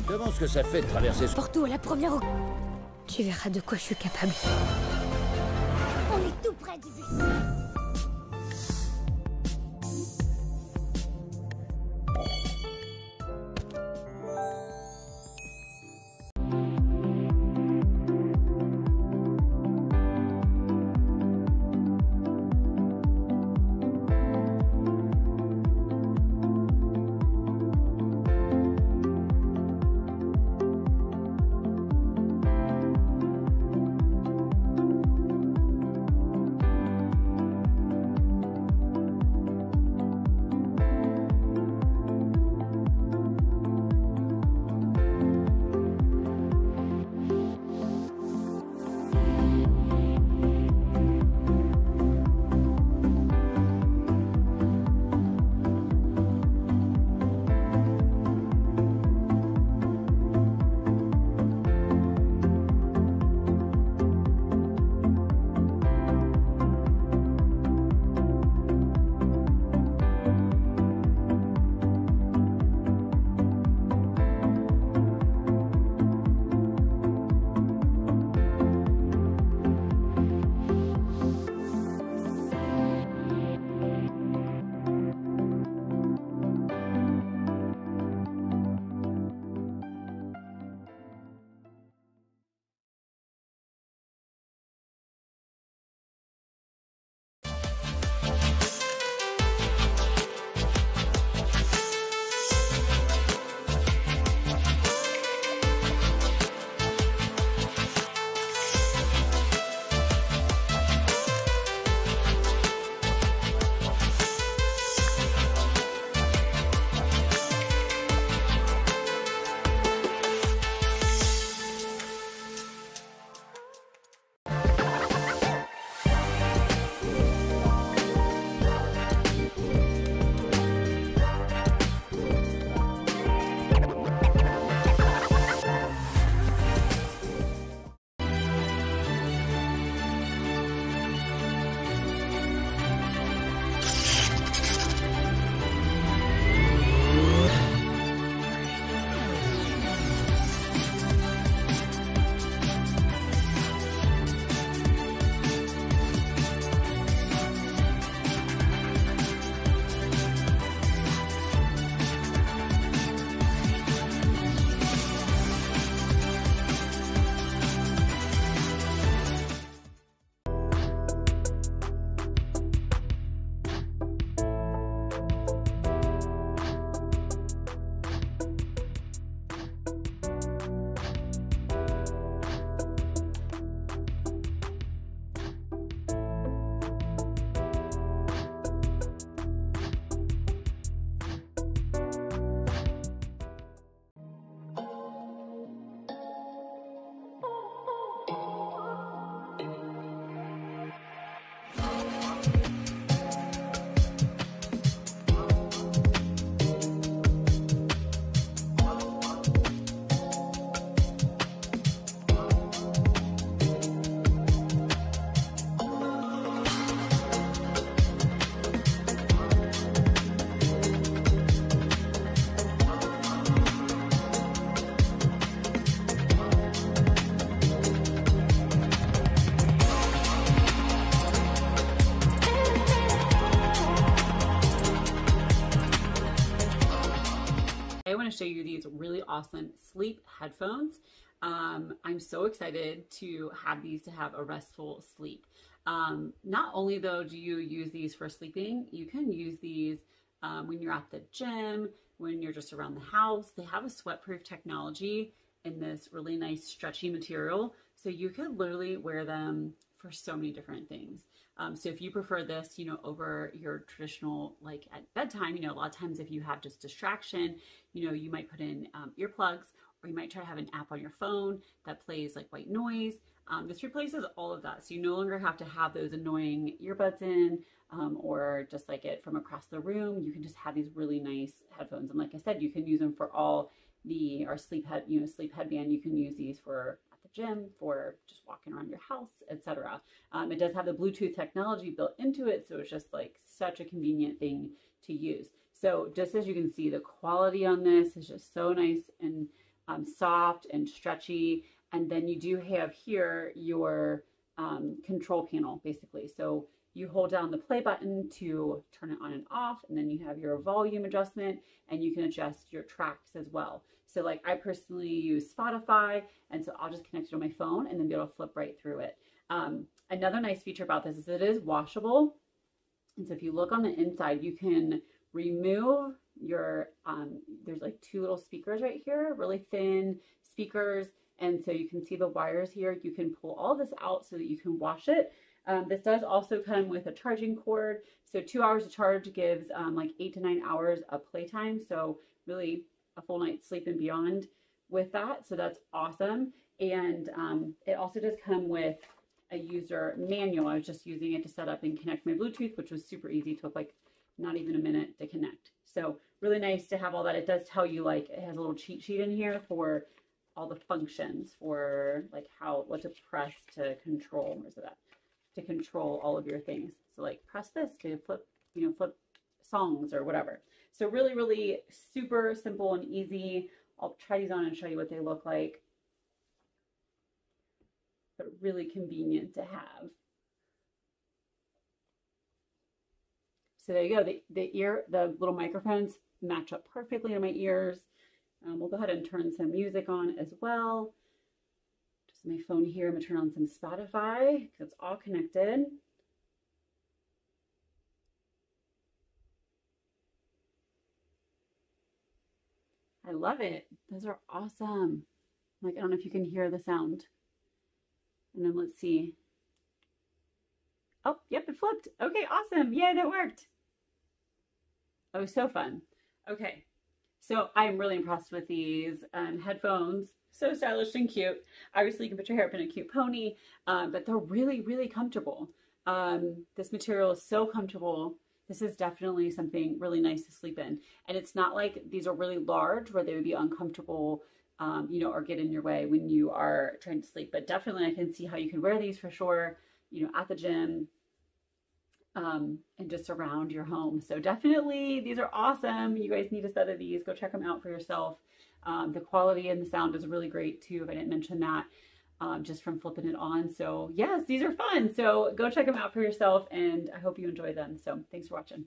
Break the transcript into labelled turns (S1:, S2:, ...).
S1: me demande ce que ça fait de traverser ce...
S2: Porto, à la première... Tu verras de quoi je suis capable. On est tout près du but.
S3: want to show you these really awesome sleep headphones. I'm so excited to have these to have a restful sleep. Not only though do you use these for sleeping, you can use these when you're at the gym, when you're just around the house. They have a sweat-proof technology in this really nice stretchy material. So you could literally wear them for so many different things. So if you prefer this, over your traditional, like at bedtime, a lot of times if you have just distraction, you might put in earplugs, or you might try to have an app on your phone that plays like white noise. This replaces all of that. So you no longer have to have those annoying earbuds in, or just like it from across the room. You can just have these really nice headphones. And like I said, you can use them for all our sleep headband. You can use these for at the gym, for just walking around your house, etc. It does have the Bluetooth technology built into it. So it's just like such a convenient thing to use. So just as you can see, the quality on this is just so nice and soft and stretchy. And then you do have here your control panel, basically. So you hold down the play button to turn it on and off, and then you have your volume adjustment, and you can adjust your tracks as well. So like I personally use Spotify, and so I'll just connect it on my phone and then be able to flip right through it. Another nice feature about this is it is washable. And so if you look on the inside, you can remove your, there's like two little speakers right here, really thin speakers. And so you can see the wires here. You can pull all this out so that you can wash it. This does also come with a charging cord. So 2 hours of charge gives like 8 to 9 hours of playtime. So really a full night's sleep and beyond with that. So that's awesome. And it also does come with a user manual. I was just using it to set up and connect my Bluetooth, which was super easy. It took like not even a minute to connect. So really nice to have all that. It does tell you, like, it has a little cheat sheet in here for all the functions, for like what to press to control, where's it at? To control all of your things. So like press this to flip, flip songs or whatever. So really, really super simple and easy. I'll try these on and show you what they look like. But really convenient to have. So there you go. The little microphones match up perfectly to my ears. We'll go ahead and turn some music on as well. Just my phone here. I'm gonna turn on some Spotify because it's all connected. I love it. Those are awesome. Like, I don't know if you can hear the sound. And then let's see. Oh, yep, it flipped. Okay, awesome. Yeah, that worked. Oh, so fun. Okay, so I'm really impressed with these headphones. So stylish and cute. Obviously, you can put your hair up in a cute pony, but they're really, really comfortable. This material is so comfortable. This is definitely something really nice to sleep in. And it's not like these are really large where they would be uncomfortable, or get in your way when you are trying to sleep. But definitely I can see how you can wear these for sure, at the gym, and just around your home. So definitely these are awesome. You guys need a set of these. Go check them out for yourself. The quality and the sound is really great too, if I didn't mention that, just from flipping it on. So yes, these are fun. So go check them out for yourself, and I hope you enjoy them. So thanks for watching.